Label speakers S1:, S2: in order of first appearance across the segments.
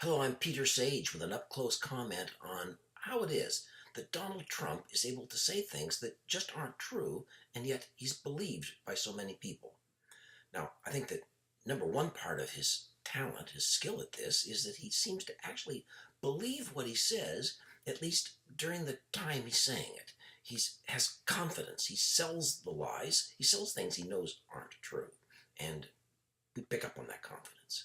S1: Hello, I'm Peter Sage with an up-close comment on how it is that Donald Trump is able to say things that just aren't true, and yet he's believed by so many people. Now, I think that number one part of his talent, his skill at this, is that he seems to actually believe what he says, at least during the time he's saying it. He has confidence. He sells the lies. He sells things he knows aren't true, and we pick up on that confidence.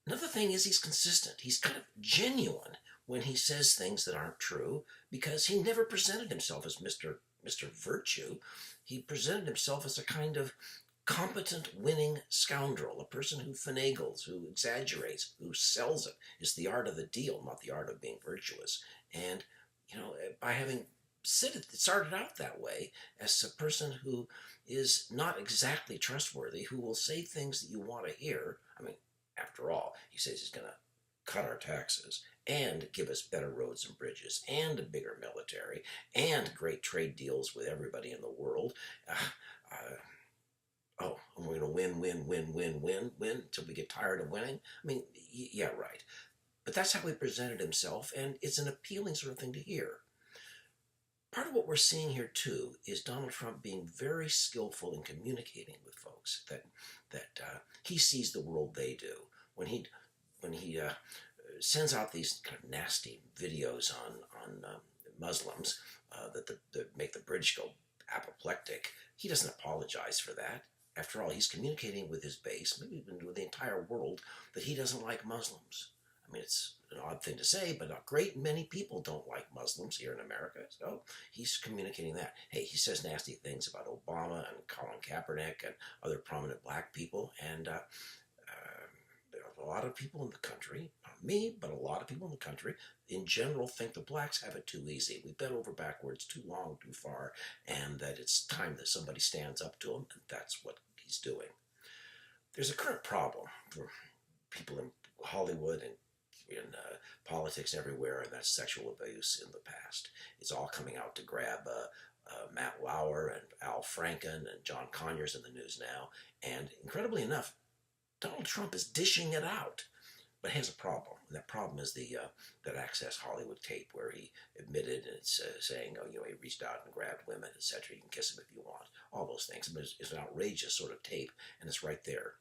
S1: Another thing is he's consistent. He's kind of genuine when he says things that aren't true because he never presented himself as Mr. Virtue. He presented himself as a kind of competent, winning scoundrel, a person who finagles, who exaggerates, who sells it. It's the art of the deal, not the art of being virtuous. And, by having started out that way as a person who is not exactly trustworthy, who will say things that you want to hear. I mean, after all, he says he's going to cut our taxes and give us better roads and bridges and a bigger military and great trade deals with everybody in the world. Oh, and we're going to win, win, win, win, win, win until we get tired of winning. I mean, yeah, right. But that's how he presented himself, and it's an appealing sort of thing to hear. Part of what we're seeing here too is Donald Trump being very skillful in communicating with folks. That he sees the world they do. When he sends out these kind of nasty videos on Muslims that make the British go apoplectic, he doesn't apologize for that. After all, he's communicating with his base, maybe even with the entire world, that he doesn't like Muslims. I mean, it's an odd thing to say, but a great many people don't like Muslims here in America. So he's communicating that. Hey, he says nasty things about Obama and Colin Kaepernick and other prominent black people. And there are a lot of people in the country, not me, but a lot of people in the country, in general, think the blacks have it too easy. We bent over backwards too long, too far, and that it's time that somebody stands up to them, and that's what he's doing. There's a current problem for people in Hollywood and in politics everywhere, and that's sexual abuse in the past. It's all coming out to grab Matt Lauer and Al Franken, and John Conyers in the news now. And incredibly enough, Donald Trump is dishing it out, but has a problem. And that problem is that Access Hollywood tape where he admitted and it's saying, he reached out and grabbed women, etc. You can kiss him if you want. All those things. I mean, it's an outrageous sort of tape, and it's right there.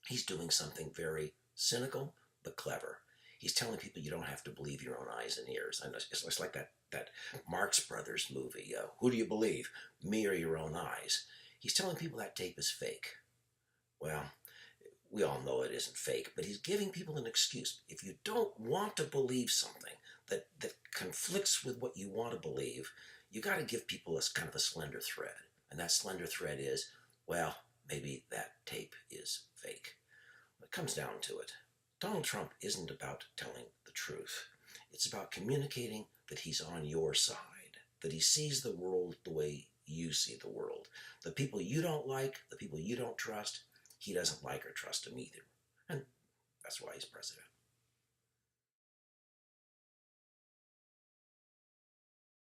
S1: He's doing something very cynical but clever. He's telling people you don't have to believe your own eyes and ears. And it's like that Marx Brothers movie, Who Do You Believe, Me or Your Own Eyes? He's telling people that tape is fake. Well, we all know it isn't fake, but he's giving people an excuse. If you don't want to believe something that conflicts with what you want to believe, you got to give people a kind of a slender thread. And that slender thread is, well, maybe that tape is fake. When it comes down to it, Donald Trump isn't about telling the truth. It's about communicating that he's on your side, that he sees the world the way you see the world. The people you don't like, the people you don't trust, he doesn't like or trust them either. And that's why he's president.